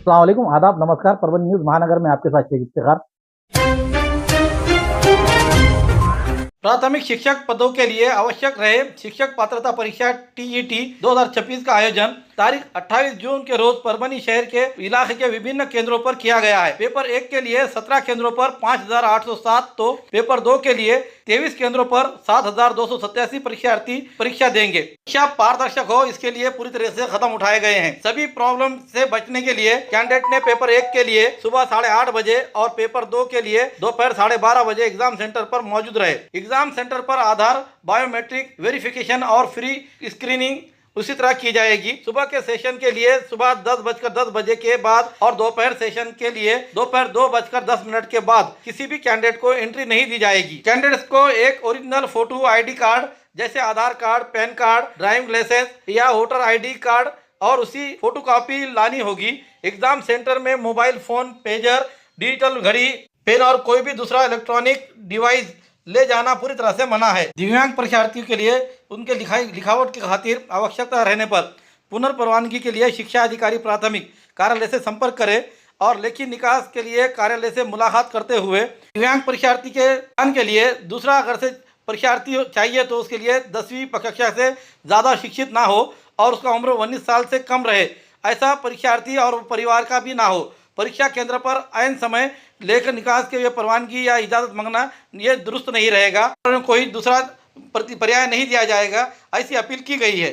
अस्सलाम वालेकुम, आदाब, नमस्कार। परभनी न्यूज़ महानगर में आपके साथ शेख इफ्तिखार। प्राथमिक शिक्षक पदों के लिए आवश्यक रहे शिक्षक पात्रता परीक्षा टीईटी 2026 का आयोजन तारीख 28 जून के रोज परभनी शहर के इलाके के विभिन्न केंद्रों पर किया गया है। पेपर 1 के लिए 17 केंद्रों पर 5,807 तो पेपर 2 के लिए 23 केंद्रों पर 7,287 परीक्षार्थी परीक्षा देंगे। परीक्षा पारदर्शक हो, इसके लिए पूरी तरह से कदम उठाए गए हैं। सभी प्रॉब्लम से बचने के लिए कैंडिडेट ने पेपर 1 के लिए सुबह 8:30 बजे और पेपर 2 के लिए दोपहर 12:30 बजे एग्जाम सेंटर पर मौजूद रहे। एग्जाम सेंटर पर आधार बायोमेट्रिक वेरिफिकेशन और फ्री स्क्रीनिंग उसी तरह की जाएगी। सुबह के सेशन के लिए सुबह 10:10 बजे के बाद और दोपहर सेशन के लिए दोपहर 2:10 के बाद किसी भी कैंडिडेट को एंट्री नहीं दी जाएगी। कैंडिडेट्स को एक ओरिजिनल फोटो आईडी कार्ड जैसे Aadhaar card, PAN card, driving licence या वोटर आईडी कार्ड और उसी फोटोकॉपी लानी होगी। एग्जाम सेंटर में मोबाइल फोन, पेजर, डिजिटल घड़ी, पेन और कोई भी दूसरा इलेक्ट्रॉनिक डिवाइस ले जाना पूरी तरह से मना है। दिव्यांग परीक्षार्थियों के लिए उनके लिखावट की खातिर आवश्यकता रहने पर पुनर्प्रवानगी के लिए शिक्षा अधिकारी प्राथमिक कार्यालय से संपर्क करें और लेखी निकास के लिए कार्यालय से मुलाकात करते हुए दिव्यांग परीक्षार्थी के ज्ञान के लिए दूसरा अगर से परीक्षार्थी चाहिए तो उसके लिए 10वीं कक्षा से ज़्यादा शिक्षित ना हो और उसका उम्र 19 साल से कम रहे, ऐसा परीक्षार्थी और परिवार का भी ना हो। परीक्षा केंद्र पर ऐन समय लेकर निकास के लिए परवानगी या इजाज़त मांगना ये दुरुस्त नहीं रहेगा और कोई दूसरा पर्याय नहीं दिया जाएगा, ऐसी अपील की गई है।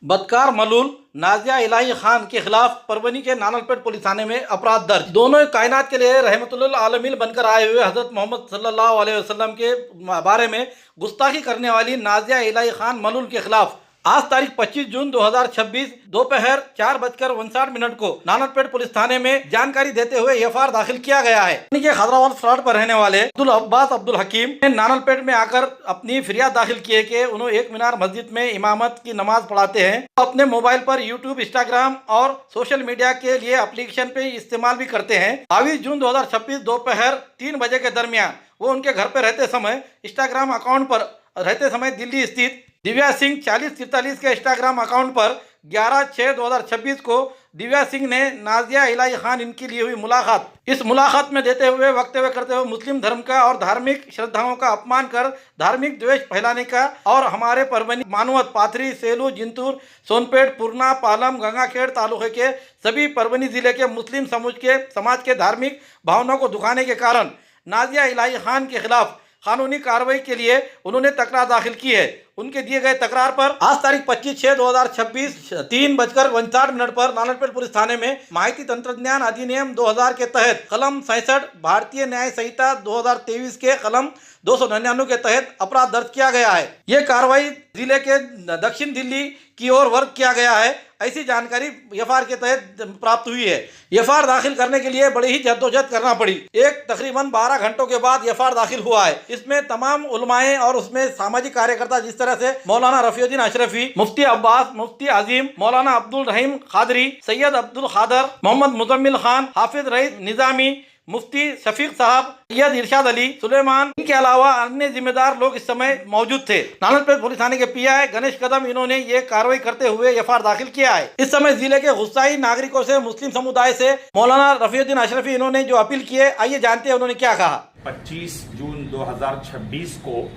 बदकार मलूल नाजिया इलाही खान के खिलाफ परभनी के नानलपेट पुलिस थाने में अपराध दर्ज। दोनों कायनात के लिए रहमतुल आलमीन बनकर आए हुए हजरत मोहम्मद सल्लल्लाहु अलैहि वसल्लम के बारे में गुस्ताखी करने वाली नाजिया इलाही खान मलूल के खिलाफ आज तारीख 25 जून 2026 दोपहर 4:59 को नानलपेट पुलिस थाने में जानकारी देते हुए एफआईआर दाखिल किया गया है। के खैदराबाद फ्लैट पर रहने वाले अब्दुल अब्बास अब्दुल हकीम ने नानलपेट में आकर अपनी फरियाद दाखिल किए कि उन्होंने एक मीनार मस्जिद में इमामत की नमाज पढ़ाते हैं। तो अपने मोबाइल पर यूट्यूब, इंस्टाग्राम और सोशल मीडिया के लिए एप्लीकेशन पे इस्तेमाल भी करते हैं। 22 जून 2026 दोपहर 3 बजे के दरमियान वो उनके घर पर रहते समय इंस्टाग्राम अकाउंट पर रहते समय दिल्ली स्थित दिव्या सिंह 4043 के इंस्टाग्राम अकाउंट पर 11/6/2026 को दिव्या सिंह ने नाजिया इलाही खान इनकी ली हुई मुलाकात इस मुलाकात में देते हुए वक्तव्य करते हुए मुस्लिम धर्म का और धार्मिक श्रद्धाओं का अपमान कर धार्मिक द्वेष फैलाने का और हमारे परभनी, मानवत, पाथरी, सेलू, जिंतूर, सोनपेट, पूर्णा, पालम, गंगाखेड़ तालुके के सभी परभनी जिले के मुस्लिम समाज के धार्मिक भावनाओं को दुखाने के कारण नाजिया इलाही खान के खिलाफ कानूनी कार्रवाई के लिए उन्होंने तकरार दाखिल की है। उनके दिए गए तकरार पर आज तारीख 25/6/2026 3:59 पर नानलपेट पुलिस थाने में माहिती तंत्रज्ञान अधिनियम 2000 के तहत कलम 66, भारतीय न्याय संहिता 2023 के कलम 299 के तहत अपराध दर्ज किया गया है। ये कार्रवाई जिले के दक्षिण दिल्ली की ओर वर्क किया गया है, ऐसी जानकारी एफआईआर के तहत प्राप्त हुई है। एफआईआर दाखिल करने के लिए बड़ी ही जद्दोजहद करना पड़ी। तकरीबन 12 घंटों के बाद एफआईआर दाखिल हुआ है। इसमें तमाम उलमाए और उसमें सामाजिक कार्यकर्ता जिस तरह से मौलाना रफीउद्दीन अशरफी, मुफ्ती अब्बास, मुफ्ती आजिम, मौलाना अब्दुल रहीम खादरी, सैयद अब्दुल खादर, मोहम्मद मुजम्मिल खान, हाफिज रईस निजामी, मुफ्ती शफीक साहब, सैयद इरशाद अली, सुलेमान, इनके अलावा अन्य जिम्मेदार लोग इस समय मौजूद थे। नानलपेट पुलिस थाने के पीआई गणेश कदम इन्होंने ये कार्रवाई करते हुए एफआईआर दाखिल किया है। इस समय जिले के गुस्साई नागरिकों से, मुस्लिम समुदाय से मौलाना रफीउद्दीन अशरफी इन्होंने जो अपील की है, आइए जानते हैं उन्होंने क्या कहा। 25 जून 2026 को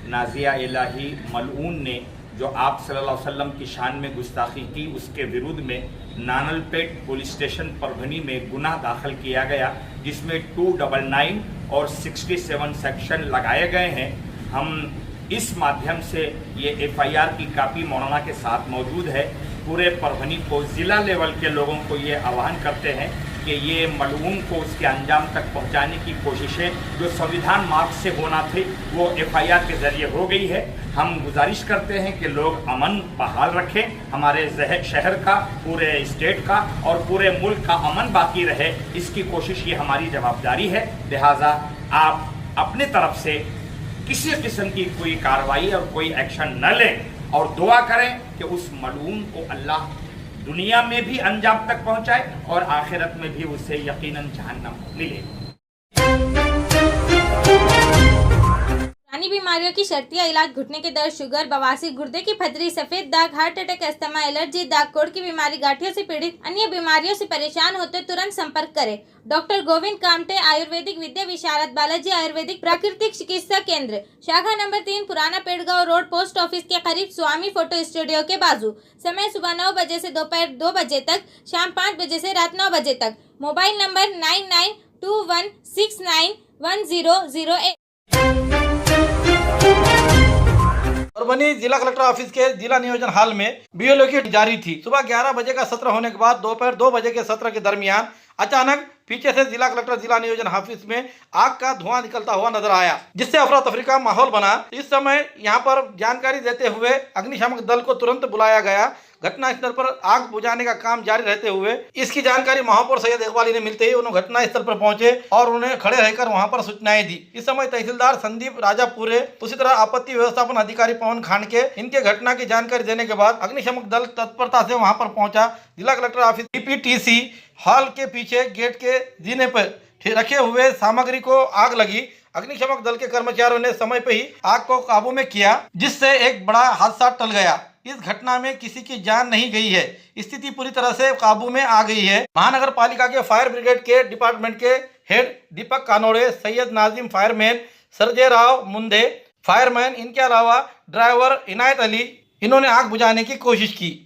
नाजिया इलाही मलऊन ने जो आप सल्लल्लाहु अलैहि वसल्लम की शान में गुस्ताखी की, उसके विरुद्ध में नानलपेट पुलिस स्टेशन परभनी में गुनाह दाखिल किया गया, जिसमें 299 और 67 सेक्शन लगाए गए हैं। हम इस माध्यम से ये एफआईआर की कापी मौलाना के साथ मौजूद है। पूरे परभनी को, जिला लेवल के लोगों को ये आह्वान करते हैं कि ये मलऊन को उसके अंजाम तक पहुंचाने की कोशिशें जो संविधान मार्ग से होना थी वो एफआईआर के जरिए हो गई है। हम गुजारिश करते हैं कि लोग अमन बहाल रखें, हमारे शहर का, पूरे स्टेट का और पूरे मुल्क का अमन बाकी रहे, इसकी कोशिश ये हमारी जवाबदारी है। लिहाजा आप अपने तरफ से किसी किस्म की कोई कार्रवाई और कोई एक्शन न लें और दुआ करें कि उस मलऊन को अल्लाह दुनिया में भी अंजाम तक पहुंचाए और आखिरत में भी उसे यकीनन जहन्नम मिले। अन्य बीमारियों की शर्तिया इलाज, घुटने के दर्द, शुगर, बवासीर, गुर्दे की पथरी, सफेद दाग, हार्ट अटैक, अस्थमा, एलर्जी, दाग कोड़ की बीमारी, गांठियों से पीड़ित अन्य बीमारियों से परेशान होते तुरंत संपर्क करें। डॉक्टर गोविंद कामटे, आयुर्वेदिक विद्या विशारद, बालाजी आयुर्वेदिक प्राकृतिक चिकित्सा केंद्र, शाखा नंबर 3, पुराना पेड़गांव रोड, पोस्ट ऑफिस के करीब, स्वामी फोटो स्टूडियो के बाजू। समय सुबह 9 बजे से दोपहर 2 बजे तक, शाम 5 बजे से रात 9 बजे तक। Mobile number 9921691008। परभनी जिला कलेक्टर ऑफिस के जिला नियोजन हॉल में बीएलओ की जारी थी। सुबह 11 बजे का सत्र होने के बाद दोपहर 2 बजे के सत्र के दरमियान अचानक पीछे से जिला कलेक्टर जिला नियोजन ऑफिस में आग का धुआं निकलता हुआ नजर आया, जिससे अफरा तफरी का माहौल बना। इस समय यहां पर जानकारी देते हुए अग्निशामक दल को तुरंत बुलाया गया। घटनास्थल पर आग बुझाने का काम जारी रहते हुए इसकी जानकारी महापौर सैयद इकबाल ने मिलते ही उन्होंने घटनास्थल पर पहुंचे और उन्हें खड़े रहकर वहां पर सूचनाएं दी। इस समय तहसीलदार संदीप राजापुरे, उसी तरह आपत्ति व्यवस्थापन अधिकारी पवन खानके, इनके घटना की जानकारी देने के बाद अग्निशामक दल तत्परता से वहां पर पहुंचा। जिला कलेक्टर ऑफिस डीपीटीसी हॉल के पीछे गेट के जीने पर रखे हुए सामग्री को आग लगी। अग्निशामक दल के कर्मचारियों ने समय पर ही आग को काबू में किया, जिससे एक बड़ा हादसा टल गया। इस घटना में किसी की जान नहीं गई है। स्थिति पूरी तरह से काबू में आ गई है। महानगर पालिका के फायर ब्रिगेड के डिपार्टमेंट के हेड दीपक कानोड़े, सैयद नाजिम फायरमैन, सरजय राव मुंदे फायरमैन, इनके अलावा ड्राइवर इनायत अली, इन्होंने आग बुझाने की कोशिश की।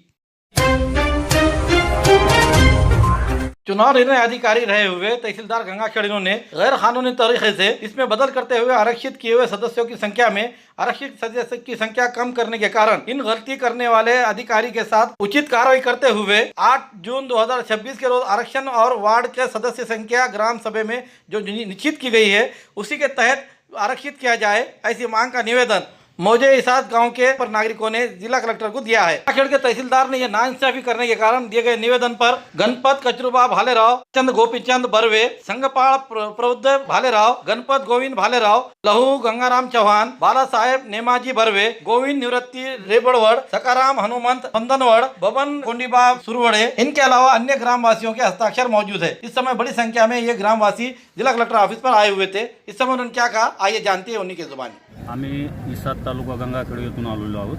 चुनाव निर्णय अधिकारी रहे हुए तहसीलदार गंगाखेड़ ने गैर कानूनी तरीके से इसमें बदल करते हुए आरक्षित किए हुए सदस्यों की संख्या में आरक्षित सदस्य की संख्या कम करने के कारण इन गलती करने वाले अधिकारी के साथ उचित कार्रवाई करते हुए 8 जून 2026 के रोज आरक्षण और वार्ड के सदस्य संख्या ग्राम सभा में जो निश्चित की गई है उसी के तहत आरक्षित किया जाए, ऐसी मांग का निवेदन मौजे इसाद गांव के पर नागरिकों ने जिला कलेक्टर को दिया है। गंगाखेड़ के तहसीलदार ने यह नाइंसाफी करने के कारण दिए गए निवेदन पर गणपत कचरूबा भालेराव, चंद गोपीचंद बर्वे, संगपाल प्रबुद्ध भालेराव, गणपत गोविंद भालेराव, लहू गंगाराम चौहान, बाला साहेब नेमाजी बर्वे, गोविंद निवृत्ति रेबड़वड़, सकाराम हनुमंत पंदनवड़, बबन कोंडीबा सुरवड़े, इनके अलावा अन्य ग्रामवासियों के हस्ताक्षर मौजूद है। इस समय बड़ी संख्या में ये ग्रामवासी जिला कलेक्टर ऑफिस पर आए हुए थे। इस समय उन्होंने क्या कहा, आइए जानते हैं उन्हीं की जुबानी। आम्ही इसाद तालुका गंगाखेड येथून आलेलो आहोत।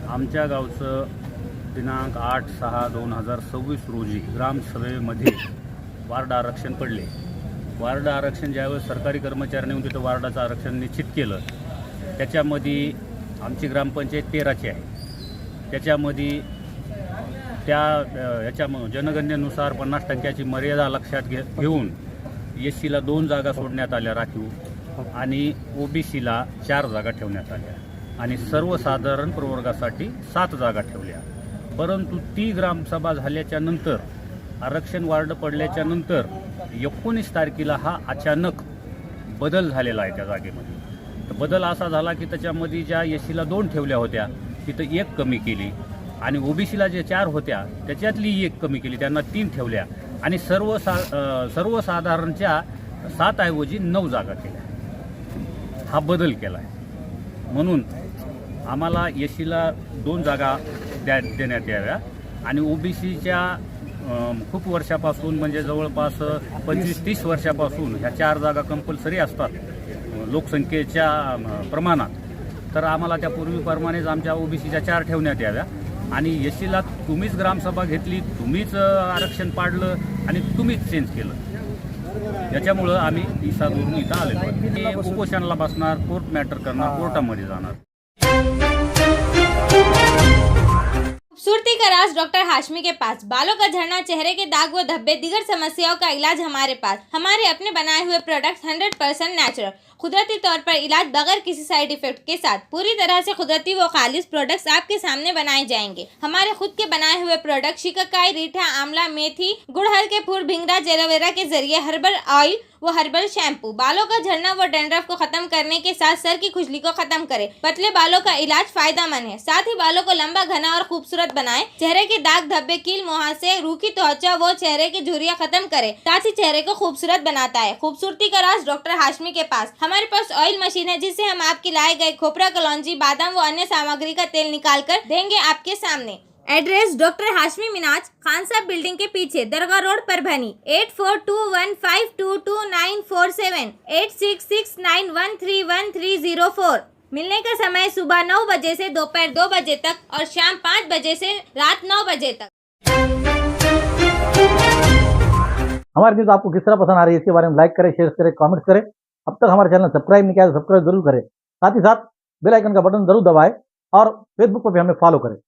आमच्या गावचं दिनांक 8/6/2026 रोजी ग्रामसभेमध्ये वार्ड आरक्षण पडले। वार्ड आरक्षण ज्यावेळेस सरकारी कर्मचाऱ्यांनी येऊन तिथं वार्डाचं आरक्षण निश्चित केलं, त्याच्यामध्ये आमची ग्रामपंचायत 13ची आहे। त्याच्यामध्ये याच्या जनगणनेनुसार 50% मर्यादा लक्षात घेऊन एससीला 2 जागा सोडण्यात आल्या राखीव आणि ओबीसीला 4 जागा ठेवण्यात आल्या आणि सर्वसाधारण प्रवर्गासाठी 7 जागा ठेवल्या। परंतु ती ग्रामसभा झाल्याच्या नंतर आरक्षण वार्ड पडल्याच्या नंतर 19 तारखेला हा अचानक बदल झालेला आहे त्या जागेमध्ये। तर बदल असा झाला की त्याच्यामध्ये ज्या एससीला 2 ठेवल्या होत्या तिथं 1 कमी केली आणि ओबीसीला जे 4 होत्या त्याच्यातली 1 कमी केली, त्यांना 3 ठेवल्या आणि सर्वसाधारणच्या 7 ऐवजी 9 जागा केल्या। हा बदल केला आहे। म्हणून आम्हाला एससीला 2 जागा देण्यात याव्या आणि ओबीसीच्या खूप वर्षापासून म्हणजे जवळपास 25-30 वर्षापासून ह्या 4 जागा कंपल्सरी असतात लोकसंख्येच्या प्रमाणात। तर आम्हाला त्या पूर्वीप्रमाणेच आमच्या ओबीसीच्या 4 ठेवण्यात याव्या आणि एससीला तुम्हीच ग्रामसभा घेतली, तुम्हीच आरक्षण पाडलं आणि तुम्हीच चेंज केलं। याच्यामुळं आम्ही इसादवरून इथं आलेलो। उपोषणाला बसणार, कोर्ट मॅटर करणार, कोर्टामध्ये जाणार। खूबसूरती का राज डॉक्टर हाशमी के पास। बालों का झड़ना, चेहरे के दाग व धब्बे, दीगर समस्याओं का इलाज हमारे पास। हमारे अपने बनाए हुए प्रोडक्ट्स 100% नेचुरल, कुदरती तौर पर इलाज बगैर किसी साइड इफेक्ट के साथ। पूरी तरह से कुदरती व खालिश प्रोडक्ट्स आपके सामने बनाए जाएंगे। हमारे खुद के बनाए हुए प्रोडक्ट शिकाकाई, रीठा, आंवला, मेथी, गुड़हल के फूल, भिंगरा, एलोवेरा के जरिए हर्बल ऑयल व हर्बल शैम्पू बालों का झड़ना व डैंड्रफ को खत्म करने के साथ सर की खुजली को खत्म करे। पतले बालों का इलाज फायदेमंद है, साथ ही बालों को लंबा, घना और खूबसूरत बनाए। चेहरे के दाग धब्बे, कील मुहासे, रूखी त्वचा वो चेहरे की झुर्रियां खत्म करे, साथ ही चेहरे को खूबसूरत बनाता है। खूबसूरती का राज डॉक्टर हाशमी के पास। हमारे पास ऑयल मशीन है जिससे हम आपके लाए गए खोपरा, कलौंजी, बादाम व अन्य सामग्री का तेल निकाल कर देंगे आपके सामने। एड्रेस डॉक्टर हाशमी मिनाज, खान साहब बिल्डिंग के पीछे, दरगाह रोड, परभनी। 8421522947, 8669131304। मिलने का समय सुबह 9 बजे से दोपहर 2 बजे तक और शाम 5 बजे से रात 9 बजे तक। हमारी न्यूज़ आपको किस तरह पसंद आ रही है इसके बारे में लाइक करें, शेयर करें, कमेंट्स करें। अब तक हमारे चैनल सब्सक्राइब नहीं किया तो सब्सक्राइब जरूर करें। साथ ही साथ बेल आइकन का बटन जरूर दबाएं और फेसबुक पर भी हमें फॉलो करें।